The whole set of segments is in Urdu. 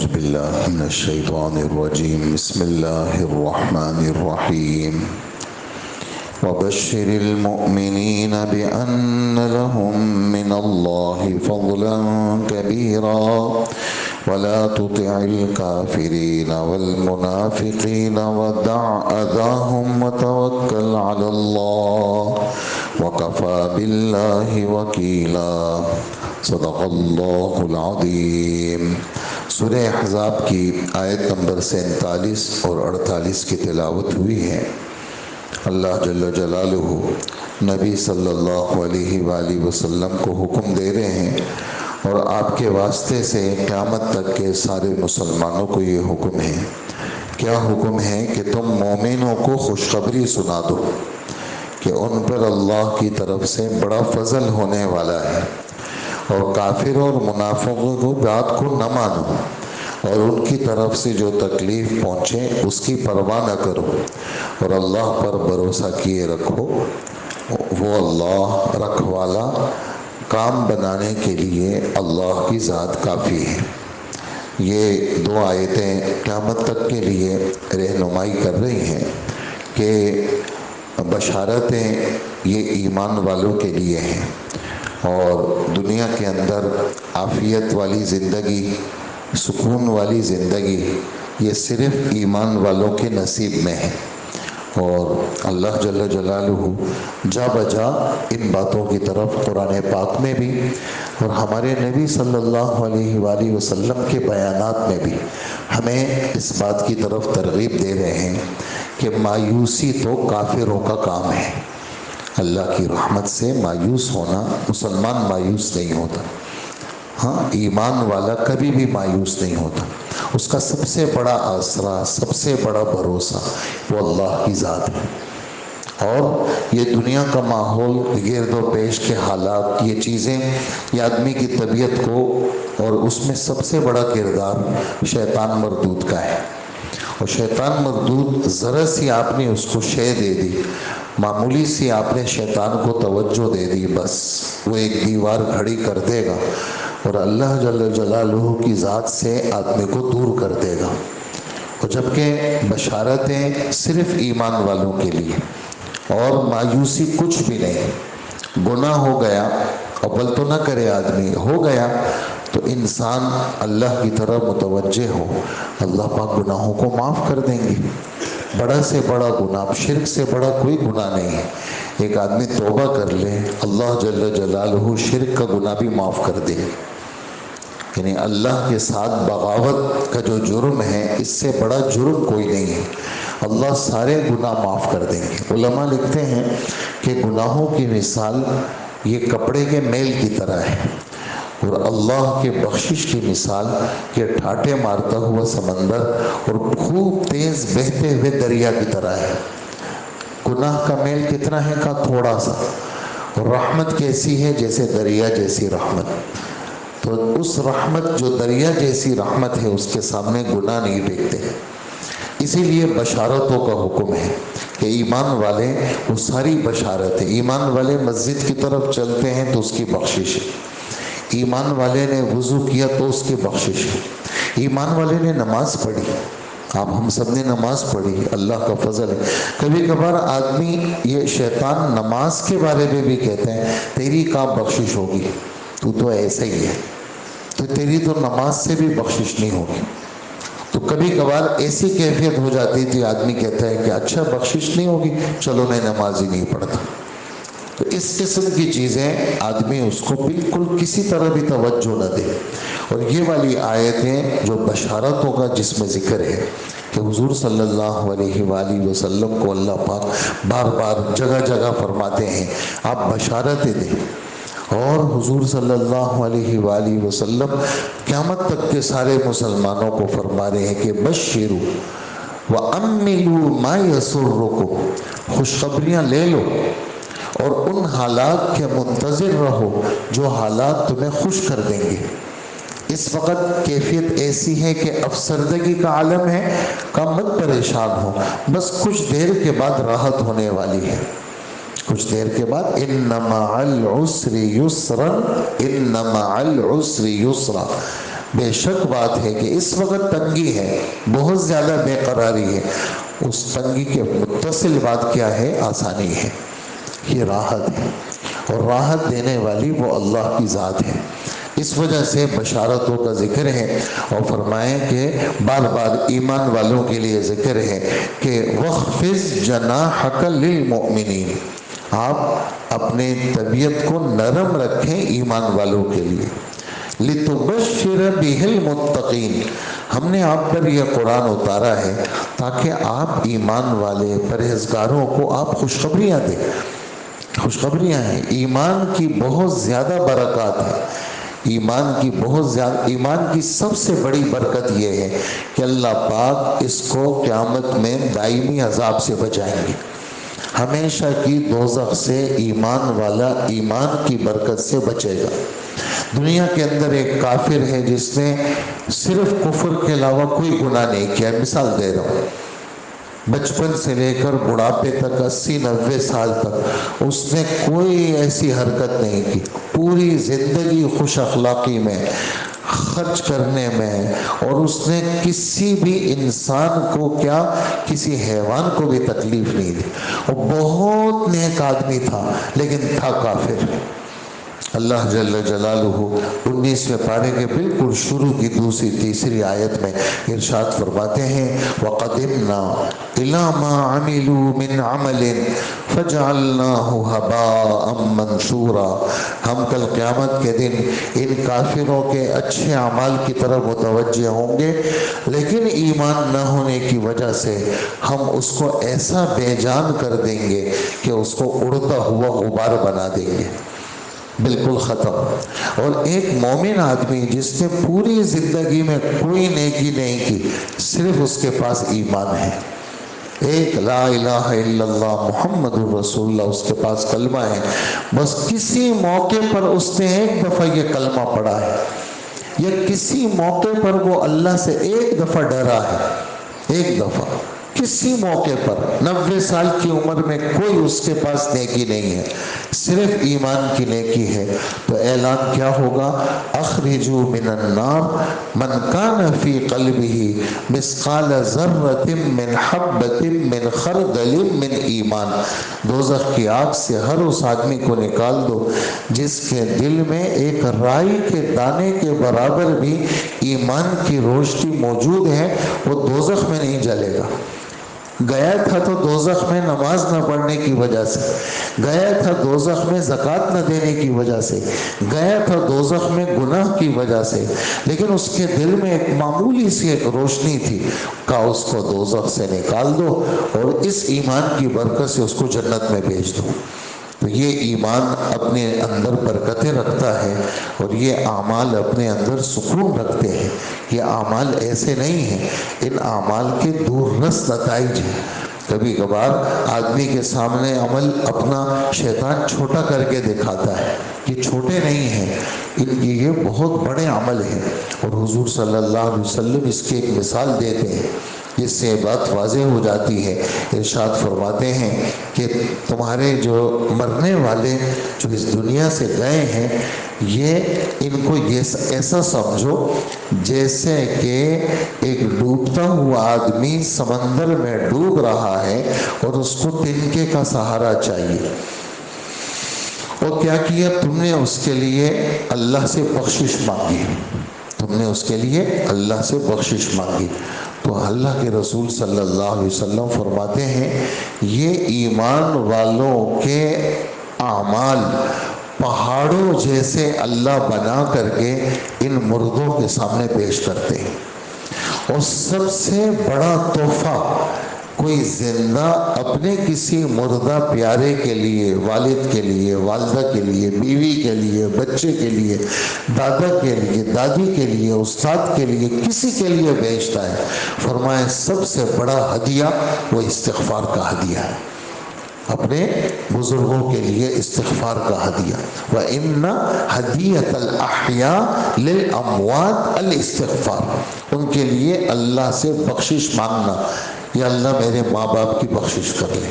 أعوذ بالله من الشيطان الرجيم بسم الله الرحمن الرحيم وبشر المؤمنين بأن لهم من الله فضلا كبيرا ولا تطع الكافرين والمنافقين ودع أذاهم وتوكل على الله وكفى بالله وكيلا صدق اللہ العظیم۔ سورہ احزاب کی آیت نمبر 47 اور 48 کی تلاوت ہوئی ہے۔ اللہ جل جلالہ نبی صلی اللہ علیہ وآلہ وسلم کو حکم دے رہے ہیں اور آپ کے واسطے سے قیامت تک کے سارے مسلمانوں کو یہ حکم ہے۔ کیا حکم ہے کہ تم مومنوں کو خوشخبری سنا دو کہ ان پر اللہ کی طرف سے بڑا فضل ہونے والا ہے، اور کافروں اور منافقوں کو بات کو نہ مانو، اور ان کی طرف سے جو تکلیف پہنچے اس کی پرواہ نہ کرو، اور اللہ پر بھروسہ کیے رکھو، وہ اللہ رکھوالا، کام بنانے کے لیے اللہ کی ذات کافی ہے۔ یہ دو آیتیں قیامت تک کے لیے رہنمائی کر رہی ہیں کہ بشارتیں یہ ایمان والوں کے لیے ہیں، اور دنیا کے اندر عافیت والی زندگی، سکون والی زندگی یہ صرف ایمان والوں کے نصیب میں ہے۔ اور اللہ جل جلالہ جا بجا ان باتوں کی طرف قرآن پاک میں بھی اور ہمارے نبی صلی اللہ علیہ وآلہ وسلم کے بیانات میں بھی ہمیں اس بات کی طرف ترغیب دے رہے ہیں کہ مایوسی تو کافروں کا کام ہے۔ اللہ کی رحمت سے مایوس ہونا، مسلمان مایوس نہیں ہوتا، ہاں ایمان والا کبھی بھی مایوس نہیں ہوتا۔ اس کا سب سے بڑا آسرا، سب سے بڑا بھروسہ وہ اللہ کی ذات ہے۔ اور یہ دنیا کا ماحول، گرد و پیش کے حالات، یہ چیزیں، یہ آدمی کی طبیعت کو، اور اس میں سب سے بڑا کردار شیطان مردود کا ہے۔ اور شیطان مردود ذرا سی آپ نے اس کو شے دے دی، معمولی سی آپ نے شیطان کو توجہ دے دی، بس وہ ایک دیوار کھڑی کر دے گا اور اللہ جل جلالہ کی ذات سے آدمی کو دور کر دے گا۔ اور جبکہ بشارتیں صرف ایمان والوں کے لیے، اور مایوسی کچھ بھی نہیں۔ گناہ ہو گیا، اول تو نہ کرے آدمی، ہو گیا تو انسان اللہ کی طرف متوجہ ہو، اللہ پاک گناہوں کو معاف کر دیں گے۔ بڑا سے بڑا گناہ، شرک سے بڑا کوئی گناہ نہیں ہے۔ ایک آدمی توبہ کر لے، اللہ جل جلالہ شرک کا گناہ بھی معاف کر دے۔ یعنی اللہ کے ساتھ بغاوت کا جو جرم ہے، اس سے بڑا جرم کوئی نہیں ہے۔ اللہ سارے گناہ معاف کر دیں گے۔ علماء لکھتے ہیں کہ گناہوں کی مثال یہ کپڑے کے میل کی طرح ہے، اور اللہ کے بخشش کی مثال یہ ٹھاٹے مارتا ہوا سمندر اور خوب تیز بہتے ہوئے دریا کی طرح ہے۔ گناہ کا میل کتنا ہے؟ کا تھوڑا سا، اور رحمت کیسی ہے؟ جیسے دریا جیسی رحمت۔ تو اس رحمت جو دریا جیسی رحمت ہے، اس کے سامنے گناہ نہیں ٹکتے۔ اسی لیے بشارتوں کا حکم ہے کہ ایمان والے، وہ ساری بشارت ہے۔ ایمان والے مسجد کی طرف چلتے ہیں تو اس کی بخشش ہے، ایمان والے نے وضو کیا تو اس کی بخشش ہے، ایمان والے نے نماز پڑھی، آپ ہم سب نے نماز پڑھی، اللہ کا فضل ہے۔ کبھی کبھار آدمی، یہ شیطان نماز کے بارے میں بھی کہتے ہیں تیری کہاں بخشش ہوگی، تو ایسا ہی ہے، تو تیری تو نماز سے بھی بخشش نہیں ہوگی۔ تو کبھی کبھار ایسی کیفیت ہو جاتی تھی، آدمی کہتا ہے کہ اچھا بخشش نہیں ہوگی، چلو میں نماز ہی نہیں پڑھتا۔ تو اس قسم کی چیزیں آدمی اس کو بالکل کسی طرح بھی توجہ نہ دے۔ اور یہ والی آیتیں جو بشارتوں کا جس میں ذکر ہے کہ حضور صلی اللہ علیہ وآلہ وسلم کو اللہ پاک بار بار جگہ جگہ فرماتے ہیں آپ بشارتیں دیں، اور حضور صلی اللہ علیہ وآلہ وسلم قیامت تک کے سارے مسلمانوں کو فرما رہے ہیں کہ بشروا وَأَمِّلُوا مَا يَسُرُّكُمْ، خوشخبریاں لے لو اور ان حالات کے منتظر رہو جو حالات تمہیں خوش کر دیں گے۔ اس وقت کیفیت ایسی ہے کہ افسردگی کا عالم ہے، کہ مت پریشان ہو، بس کچھ دیر کے بعد راحت ہونے والی ہے۔ کچھ دیر کے بعد ان مع العسر یسرا، ان مع العسر یسرا، بے شک بات ہے کہ اس وقت تنگی ہے، بہت زیادہ بے قراری ہے، اس تنگی کے متصل بات کیا ہے؟ آسانی ہے، یہ راحت ہے، اور راحت دینے والی وہ اللہ کی ذات ہے۔ اس وجہ سے بشارتوں کا ذکر ہے، اور فرمائیں کہ بار بار ایمان والوں کے لیے ذکر ہے کہ وَخْفِضْ جَنَاحَكَ لِلْمُؤْمِنِينَ، آپ اپنے طبیعت کو نرم رکھیں ایمان والوں کے لیے۔ لِتُبَشِّرَ بِهِ الْمُتَّقِينَ، ہم نے آپ پر یہ قرآن اتارا ہے تاکہ آپ ایمان والے پرہیزگاروں کو آپ خوشخبریاں دیں۔ خوشخبریاں ہیں، ایمان کی بہت زیادہ برکات ہے، ایمان کی سب سے بڑی برکت یہ ہے کہ اللہ پاک اس کو قیامت میں دائمی عذاب سے بچائیں گے۔ ہمیشہ کی دوزخ سے ایمان والا ایمان کی برکت سے بچے گا۔ دنیا کے اندر ایک کافر ہے جس نے صرف کفر کے علاوہ کوئی گناہ نہیں کیا، مثال دے رہا ہوں، بچپن سے لے کر بڑھاپے تک 80-90 سال تک اس نے کوئی ایسی حرکت نہیں کی، پوری زندگی خوش اخلاقی میں، خرچ کرنے میں، اور اس نے کسی بھی انسان کو کیا، کسی حیوان کو بھی تکلیف نہیں دی، وہ بہت نیک آدمی تھا لیکن تھا کافر۔ اللہ جل جلالہ 19ویں پارے کے بالکل شروع کی دوسری تیسری آیت میں ارشاد فرماتے ہیں وَقَدِمْنَا إِلَى مَا عَمِلُوا مِنْ عَمَلٍ فَجَعَلْنَاهُ هَبَاءً مَنْثُورًا، ہم کل قیامت کے دن ان کافروں کے اچھے اعمال کی طرف متوجہ ہوں گے، لیکن ایمان نہ ہونے کی وجہ سے ہم اس کو ایسا بے جان کر دیں گے کہ اس کو اڑتا ہوا غبار بنا دیں گے، بالکل ختم۔ اور ایک مومن آدمی جس نے پوری زندگی میں کوئی نیکی نہیں کی، صرف اس کے پاس ایمان ہے، ایک لا الہ الا اللہ محمد الرسول اللہ اس کے پاس کلمہ ہے، بس کسی موقع پر اس نے ایک دفعہ یہ کلمہ پڑھا ہے، یا کسی موقع پر وہ اللہ سے ایک دفعہ ڈرا ہے، ایک دفعہ کسی موقع پر، 90 سال کی عمر میں کوئی اس کے پاس نیکی نہیں ہے، صرف ایمان کی نیکی ہے، تو اعلان کیا ہوگا؟ اخرجوا من النار من کان فی قلبہ مثقال ذرۃ من حبۃ من خردل من ایمان، دوزخ کی آگ سے ہر اس آدمی کو نکال دو جس کے دل میں ایک رائی کے دانے کے برابر بھی ایمان کی روشنی موجود ہے، وہ دوزخ میں نہیں جلے گا۔ گیا تھا تو دوزخ میں نماز نہ پڑھنے کی وجہ سے، گیا تھا دوزخ میں زکوٰۃ نہ دینے کی وجہ سے، گیا تھا دوزخ میں گناہ کی وجہ سے، لیکن اس کے دل میں ایک معمولی سی ایک روشنی تھی، کہا اس کو دوزخ سے نکال دو اور اس ایمان کی برکت سے اس کو جنت میں بھیج دو۔ تو یہ ایمان اپنے اندر برکتیں رکھتا ہے، اور یہ اعمال اپنے اندر سکون رکھتے ہیں۔ یہ اعمال ایسے نہیں ہیں، ان اعمال کے دور رس نتائج ہیں۔ کبھی کبھار آدمی کے سامنے عمل اپنا شیطان چھوٹا کر کے دکھاتا ہے، یہ چھوٹے نہیں ہیں، ان کی یہ بہت بڑے عمل ہیں، اور حضور صلی اللہ علیہ وسلم اس کی ایک مثال دیتے ہیں، جس سے بات واضح ہو جاتی ہے۔ ارشاد فرماتے ہیں کہ تمہارے جو مرنے والے جو اس دنیا سے گئے ہیں، یہ ان کو ایسا سمجھو جیسے کہ ایک ڈوبتا ہوا آدمی سمندر میں ڈوب رہا ہے اور اس کو تنکے کا سہارا چاہیے، اور کیا کیا تم نے اس کے لیے اللہ سے بخشش مانگی، تم نے اس کے لیے اللہ سے بخشش مانگی، تو اللہ کے رسول صلی اللہ علیہ وسلم فرماتے ہیں یہ ایمان والوں کے اعمال پہاڑوں جیسے اللہ بنا کر کے ان مردوں کے سامنے پیش کرتے ہیں، اور سب سے بڑا تحفہ کوئی زندہ اپنے کسی مردہ پیارے کے لیے، والد کے لیے، والدہ کے لیے، بیوی کے لیے، بچے کے لیے، دادا کے لیے، دادی کے لیے، استاد کے لیے، کسی کے لیے بھیجتا ہے، فرمائے سب سے بڑا ہدیہ وہ استغفار کا ہدیہ ہے، اپنے بزرگوں کے لیے استغفار کا ہدیہ۔ وَإِنَّ هَدِيَّةَ الْأَحْيَاءِ لِلْأَمْوَاتِ الْإِسْتِغْفَارِ، ان کے لیے اللہ سے بخشش مانگنا، یا اللہ میرے ماں باپ کی بخشش کر لے۔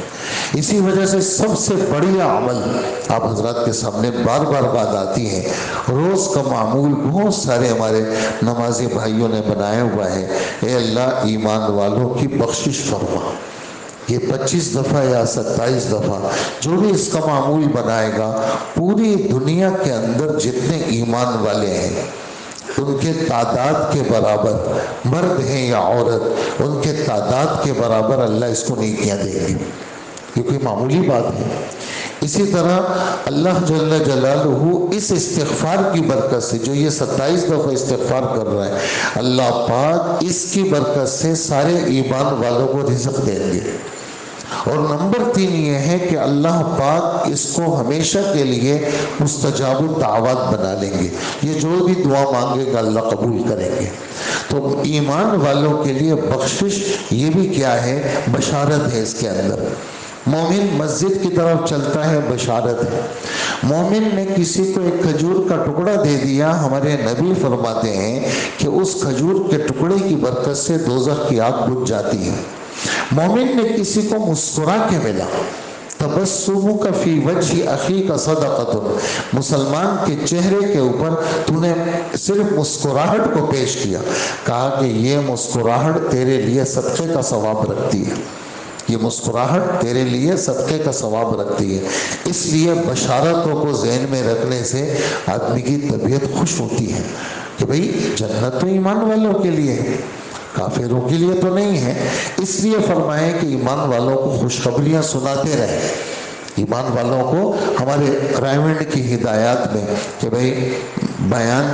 اسی وجہ سے سب سے بڑی عمل آپ حضرات کے سامنے بار بار بات آتی ہے، روز کا معمول بہت سارے ہمارے نمازی بھائیوں نے بنایا ہوا ہے، اے اللہ ایمان والوں کی بخشش فرما۔ یہ 25 دفعہ یا 27 دفعہ جو بھی اس کا معمول بنائے گا، پوری دنیا کے اندر جتنے ایمان والے ہیں ان کے تعداد کے برابر، مرد ہیں یا عورت، ان کے تعداد کے برابر اللہ اس کو نیکیاں دیں گے۔ یہ کوئی معمولی بات ہے۔ اسی طرح اللہ جل جلالہ اس استغفار کی برکت سے، جو یہ 27 دفعہ استغفار کر رہا ہے، اللہ پاک اس کی برکت سے سارے ایمان والوں کو رزق دیں گے۔ اور نمبر 3 یہ ہے کہ اللہ پاک اس کو ہمیشہ کے لیے مستجاب الدعوات بنا لیں گے، یہ جو بھی دعا مانگے گا اللہ قبول کریں گے۔ تو ایمان والوں کے لیے بخشش یہ بھی کیا ہے؟ بشارت ہے اس کے اندر۔ مومن مسجد کی طرف چلتا ہے، بشارت ہے۔ مومن نے کسی کو ایک کھجور کا ٹکڑا دے دیا، ہمارے نبی فرماتے ہیں کہ اس کھجور کے ٹکڑے کی برکت سے دوزخ کی آگ بجھ جاتی ہے۔ مومن نے کسی کو مسکرا کے ملا، تبسمک فی وجہ اخیک صدقۃ، مسلمان کے چہرے کے اوپر تو نے صرف مسکراہٹ کو پیش کیا، کہا کہ یہ مسکراہٹ تیرے لیے صدقے کا ثواب رکھتی ہے، یہ مسکراہٹ تیرے لیے صدقے کا ثواب رکھتی ہے۔ اس لیے بشارتوں کو ذہن میں رکھنے سے آدمی کی طبیعت خوش ہوتی ہے کہ بھئی جنت تو ایمان والوں کے لیے ہے، کافروں کے لیے تو نہیں ہے۔ اس لیے فرمائے کہ ایمان والوں کو خوشخبریاں سناتے رہے، ایمان والوں کو ہمارے رائمنڈ کی ہدایات میں کہ بھئی بیان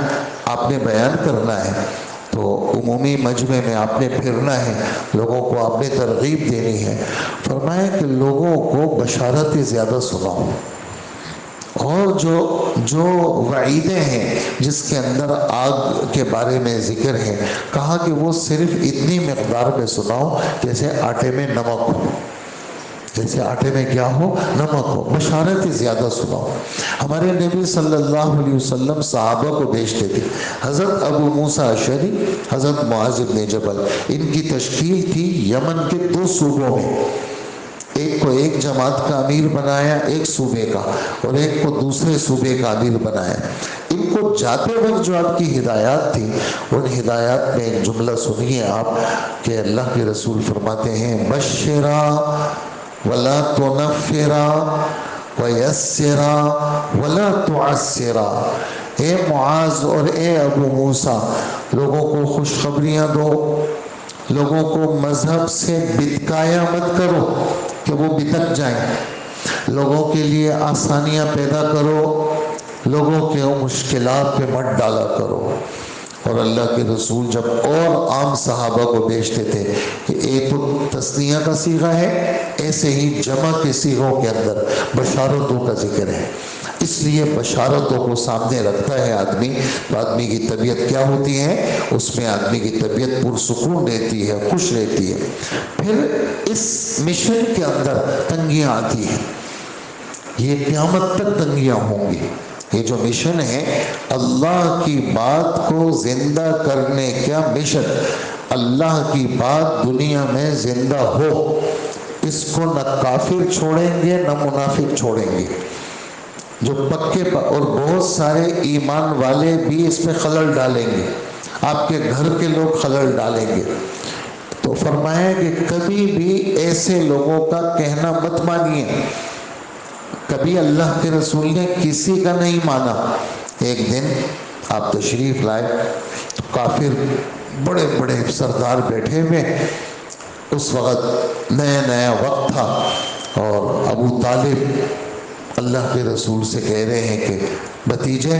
آپ نے بیان کرنا ہے تو عمومی مجمع میں آپ نے پھرنا ہے، لوگوں کو آپ نے ترغیب دینی ہے۔ فرمایا کہ لوگوں کو بشارتیں زیادہ سناؤ، اور جو وعیدیں ہیں جس کے اندر آگ کے بارے میں ذکر ہے، کہا کہ وہ صرف اتنی مقدار میں سناؤ جیسے آٹے میں نمک ہو، جیسے آٹے میں کیا ہو؟ نمک ہو۔ بشارتیں زیادہ سناؤ۔ ہمارے نبی صلی اللہ علیہ وسلم صحابہ کو بھیجتے تھے، حضرت ابو موسیٰ اشعری، حضرت معاذ بن جبل، ان کی تشکیل تھی یمن کے 2 صوبوں میں، ایک کو ایک جماعت کا امیر بنایا ایک صوبے کا، اور ایک کو دوسرے صوبے کا امیر بنایا۔ ان کو جاتے وقت جو آپ کی ہدایات تھی، ان ہدایات میں ایک جملہ سنیے آپ کہ اللہ کے رسول فرماتے ہیں، بشرا ولا تنفرا ویسرا ولا تعسرا، اے معاذ اور اے ابو موسیٰ، لوگوں کو خوشخبریاں دو، لوگوں کو مذہب سے بتکایا مت کرو کہ وہ بتک جائیں، لوگوں کے لیے آسانیاں پیدا کرو، لوگوں کے مشکلات پہ مت ڈالا کرو۔ اور اللہ کے رسول جب اور عام صحابہ کو بھیجتے تھے کہ ایک تو تثنیہ کا صیغہ ہے، ایسے ہی جمع کے صیغوں کے اندر بشارتوں کا ذکر ہے، اس لیے بشارتوں کو سامنے رکھتا ہے آدمی تو آدمی کی طبیعت کیا ہوتی ہے؟ اس میں آدمی کی طبیعت پرسکون رہتی ہے، خوش رہتی ہے۔ پھر اس مشن کے اندر تنگیاں آتی ہیں، یہ قیامت تک تنگیاں ہوں گی۔ یہ جو مشن ہے اللہ کی بات کو زندہ کرنے کا مشن، اللہ کی بات دنیا میں زندہ ہو، اس کو نہ کافر چھوڑیں گے نہ منافق چھوڑیں گے، جو پکے اور بہت سارے ایمان والے بھی اس میں خلل ڈالیں گے، آپ کے گھر کے لوگ خلل ڈالیں گے۔ تو فرمایا کہ کبھی بھی ایسے لوگوں کا کہنا مت مانیے۔ کبھی اللہ کے رسول نے کسی کا نہیں مانا۔ ایک دن آپ تشریف لائے تو کافر بڑے بڑے سردار بیٹھے ہوئے، اس وقت نیا وقت تھا، اور ابو طالب اللہ کے رسول سے کہہ رہے ہیں کہ بھتیجے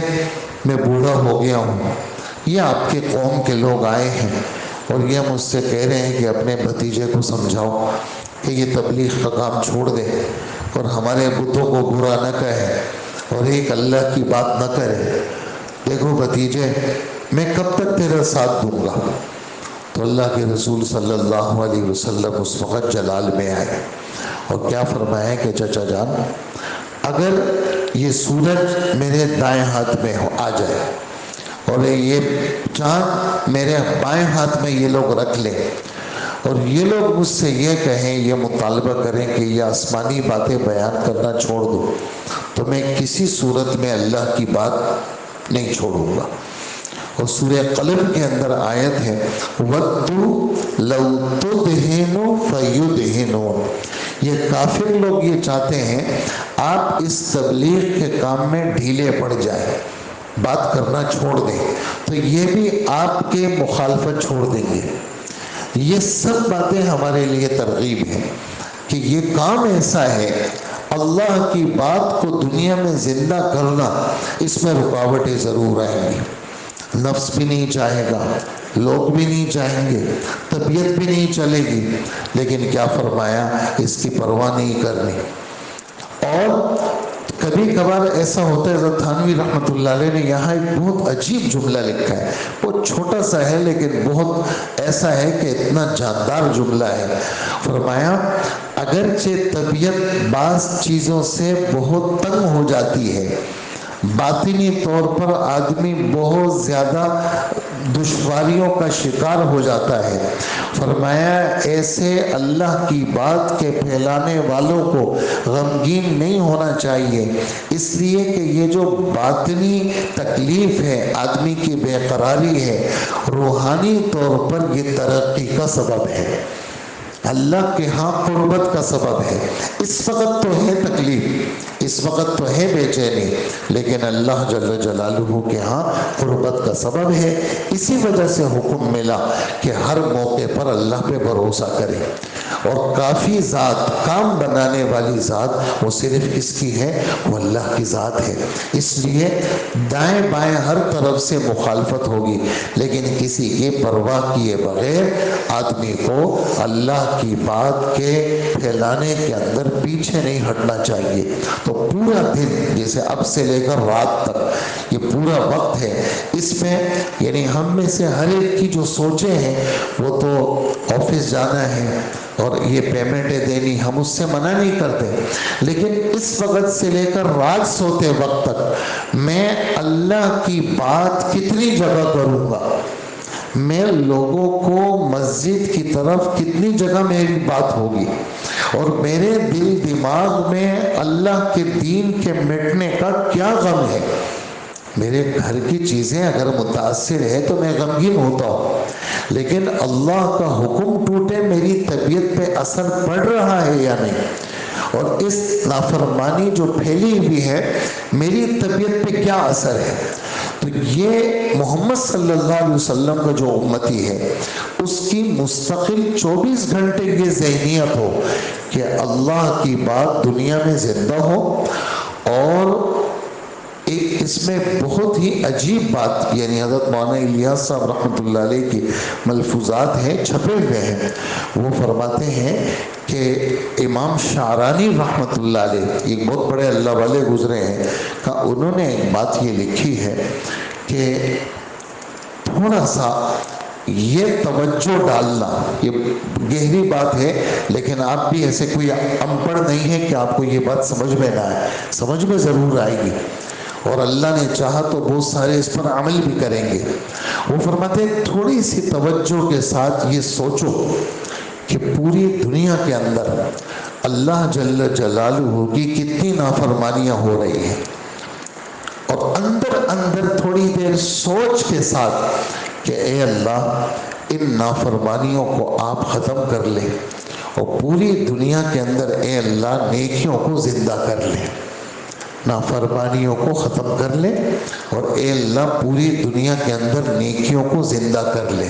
میں بوڑھا ہو گیا ہوں، یہ آپ کے قوم کے لوگ آئے ہیں اور یہ مجھ سے کہہ رہے ہیں کہ اپنے بھتیجے کو سمجھاؤ کہ یہ تبلیغ کا کام چھوڑ دے اور ہمارے بتوں کو برا نہ کہے اور ایک اللہ کی بات نہ کرے۔ دیکھو بھتیجے، میں کب تک تیرا ساتھ دوں گا؟ تو اللہ کے رسول صلی اللہ علیہ وسلم اس وقت جلال میں آئے اور کیا فرمایا کہ چچا جان، اگر یہ سورج میرے دائیں ہاتھ میں آ جائے اور یہ چاند میرے بائیں ہاتھ میں یہ لوگ رکھ لیں، اور یہ لوگ مجھ سے یہ کہیں، یہ مطالبہ کریں کہ یہ آسمانی باتیں بیان کرنا چھوڑ دو، تو میں کسی صورت میں اللہ کی بات نہیں چھوڑوں گا۔ اور سورہ قلم کے اندر آیت ہے وَدُّوا لَوْ تُدْهِنُوا فَيُدْهِنُونَ، یہ کافر لوگ یہ چاہتے ہیں آپ اس تبلیغ کے کام میں ڈھیلے پڑ جائیں، بات کرنا چھوڑ دیں، تو یہ بھی آپ کے مخالفت چھوڑ دیں گے۔ یہ سب باتیں ہمارے لیے ترغیب ہیں کہ یہ کام ایسا ہے، اللہ کی بات کو دنیا میں زندہ کرنا، اس میں رکاوٹیں ضرور آئیں گی، نفس بھی نہیں چاہے گا، لوگ بھی نہیں چاہیں گے، طبیعت بھی نہیں چلے گی، لیکن کیا فرمایا، اس کی پرواہ نہیں کرنی۔ اور کبھی کبھار ایسا ہوتا ہے، حضرت تھانوی رحمۃ اللہ علیہ نے یہاں ایک بہت عجیب جملہ لکھا ہے، بہت چھوٹا سا ہے لیکن بہت ایسا ہے کہ اتنا جاندار جملہ ہے۔ فرمایا اگرچہ طبیعت بعض چیزوں سے بہت تنگ ہو جاتی ہے، باطنی طور پر آدمی بہت زیادہ دشواریوں کا شکار ہو جاتا ہے، فرمایا ایسے اللہ کی بات کے پھیلانے والوں کو غمگین نہیں ہونا چاہیے، اس لیے کہ یہ جو باطنی تکلیف ہے، آدمی کی بے قراری ہے، روحانی طور پر یہ ترقی کا سبب ہے، اللہ کے ہاں قربت کا سبب ہے۔ اس وقت تو ہے تکلیف، اس وقت تو ہے بے چینی، لیکن اللہ جل جلالہ کے ہاں قربت کا سبب ہے۔ اسی وجہ سے حکم ملا کہ ہر موقع پر اللہ پہ بھروسہ کرے، اور کافی ذات، کام بنانے والی ذات وہ صرف کس کی ہے، وہ اللہ کی ذات ہے۔ اس لیے دائیں بائیں ہر طرف سے مخالفت ہوگی، لیکن کسی کی پرواہ کیے بغیر آدمی کو اللہ کی بات کے پھیلانے کے اندر پیچھے نہیں ہٹنا چاہیے۔ تو پورا دن، جیسے اب سے لے کر رات تک یہ پورا وقت ہے، اس میں یعنی ہم میں سے ہر ایک کی جو سوچیں ہیں، وہ تو آفس جانا ہے اور یہ پیمنٹیں دینی، ہم اس سے منع نہیں کرتے، لیکن اس وقت سے لے کر رات سوتے وقت تک میں اللہ کی بات کتنی جگہ کروں گا، میں لوگوں کو مسجد کی طرف کتنی جگہ میری بات ہوگی، اور میرے دل دماغ میں اللہ کے دین کے مٹنے کا کیا غم ہے۔ میرے گھر کی چیزیں اگر متاثر ہے تو میں غمگین ہوتا ہوں، لیکن اللہ کا حکم ٹوٹے، میری طبیعت پہ اثر پڑ رہا ہے یا نہیں، اور اس نافرمانی جو پھیلی ہوئی ہے میری طبیعت پہ کیا اثر ہے۔ تو یہ محمد صلی اللہ علیہ وسلم کا جو امتی ہے، اس کی مستقل 24 گھنٹے یہ ذہنیت ہو کہ اللہ کی بات دنیا میں زندہ ہو۔ اور ایک اس میں بہت ہی عجیب بات، یعنی حضرت مولانا الیاس صاحب رحمۃ اللہ علیہ کی ملفوظات ہیں، چھپے ہوئے ہیں، وہ فرماتے ہیں کہ امام شعرانی رحمۃ اللہ علیہ، ایک بہت بڑے اللہ والے گزرے ہیں، کہ انہوں نے ایک بات یہ لکھی ہے کہ تھوڑا سا یہ توجہ ڈالنا، یہ گہری بات ہے، لیکن آپ بھی ایسے کوئی ان پڑھ نہیں ہے کہ آپ کو یہ بات سمجھ میں نہ آئے، سمجھ میں ضرور آئے گی، اور اللہ نے چاہا تو بہت سارے اس پر عمل بھی کریں گے۔ وہ فرماتے ہیں تھوڑی سی توجہ کے ساتھ یہ سوچو کہ پوری دنیا کے اندر اللہ جل جلالہ کی کتنی نافرمانیاں ہو رہی ہیں، اور اندر اندر تھوڑی دیر سوچ کے ساتھ کہ اے اللہ ان نافرمانیوں کو آپ ختم کر لے، اور پوری دنیا کے اندر اے اللہ نیکیوں کو زندہ کر لے، نافرمانیوں کو ختم کر لے، اور اے اللہ پوری دنیا کے اندر نیکیوں کو زندہ کر لے۔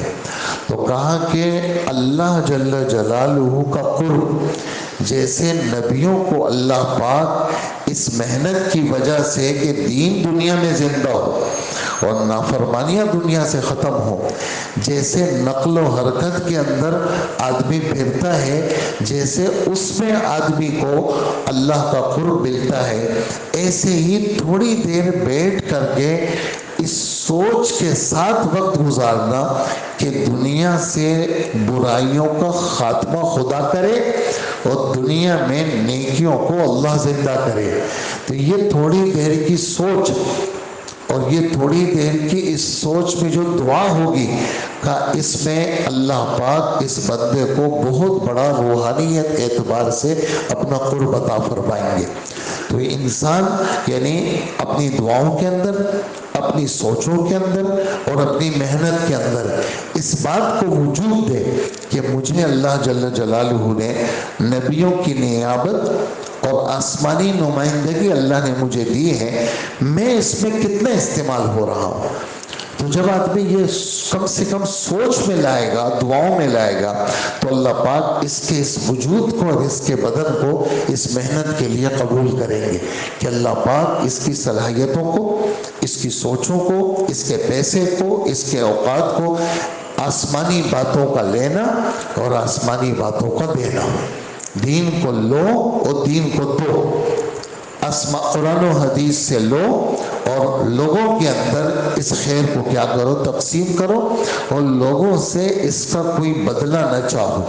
تو کہا کہ اللہ جل جلالہ کا قرب، جیسے نبیوں کو اللہ پاک اس محنت کی وجہ سے کہ دین دنیا میں زندہ ہو اور نافرمانیاں دنیا سے ختم ہو، جیسے نقل و حرکت کے اندر آدمی پھرتا ہے، جیسے اس میں آدمی کو اللہ کا قرب ملتا ہے، ایسے ہی تھوڑی دیر بیٹھ کر کے اس سوچ کے ساتھ وقت گزارنا کہ دنیا سے برائیوں کا خاتمہ خدا کرے اور دنیا میں نیکیوں کو اللہ زندہ کرے۔ تو یہ تھوڑی دیر کی سوچ، اور یہ تھوڑی دیر کی اس سوچ میں جو دعا ہوگی، کا اس میں اللہ پاک اس بندے کو بہت بڑا روحانیت اعتبار سے اپنا قرب عطا فرمائیں گے۔ تو انسان یعنی اپنی دعاؤں کے اندر، اپنی سوچوں کے اندر اور اپنی محنت کے اندر اس بات کو وجود دے کہ مجھے اللہ جل جلالہ نے نبیوں کی نیابت اور آسمانی نمائندگی اللہ نے مجھے دی ہے، میں اس میں کتنا استعمال ہو رہا ہوں۔ تو جب آدمی یہ کم سے کم سوچ میں لائے گا، دعاؤں میں لائے گا، تو اللہ پاک اس کے اس وجود کو اور اس کے بدن کو اس محنت کے لیے قبول کریں گے کہ اللہ پاک اس کی صلاحیتوں کو، اس کی سوچوں کو، اس کے پیسے کو، اس کے اوقات کو آسمانی باتوں کا لینا اور آسمانی باتوں کا دینا، دین کو لو اور دین کو دو، قرآن و حدیث سے لو اور لوگوں کے اندر اس خیر کو کیا کرو، تقسیم کرو، اور لوگوں سے اس کا کوئی بدلہ نہ چاہو،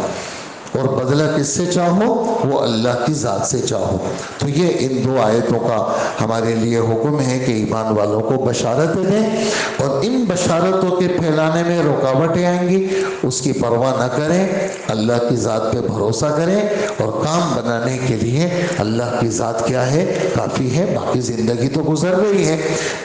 اور بدلہ کس سے چاہو؟ وہ اللہ کی ذات سے چاہو۔ تو یہ ان دو آیتوں کا ہمارے لیے حکم ہے کہ ایمان والوں کو بشارتیں دیں، اور ان بشارتوں کے پھیلانے میں رکاوٹیں آئیں گی، اس کی پرواہ نہ کریں، اللہ کی ذات پہ بھروسہ کریں، اور کام بنانے کے لیے اللہ کی ذات کیا ہے؟ کافی ہے۔ باقی زندگی تو گزر رہی ہے،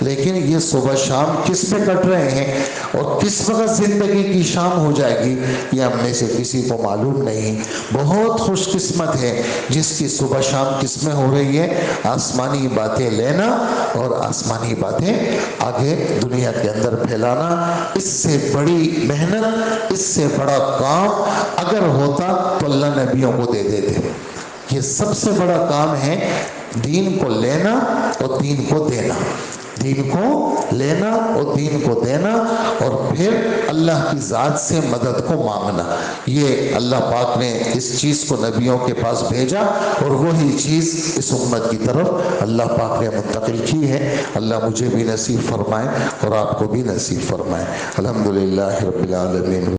لیکن یہ صبح شام کس پہ کٹ رہے ہیں اور کس وقت زندگی کی شام ہو جائے گی، یہ ہم میں سے کسی کو معلوم نہیں۔ بہت خوش قسمت ہے جس کی صبح شام کس میں ہو رہی ہے؟ آسمانی باتیں لینا اور آسمانی باتیں آگے دنیا کے اندر پھیلانا۔ اس سے بڑی محنت، اس سے بڑا کام اگر ہوتا تو اللہ نبیوں کو دے دیتے۔ یہ سب سے بڑا کام ہے، دین کو لینا اور دین کو دینا، دین کو لینا اور دین کو دینا، اور پھر اللہ کی ذات سے مدد کو مانگنا۔ یہ اللہ پاک نے اس چیز کو نبیوں کے پاس بھیجا، اور وہی چیز اس امت کی طرف اللہ پاک نے منتقل کی ہے۔ اللہ مجھے بھی نصیب فرمائے اور آپ کو بھی نصیب فرمائے۔ الحمدللہ رب العالمین۔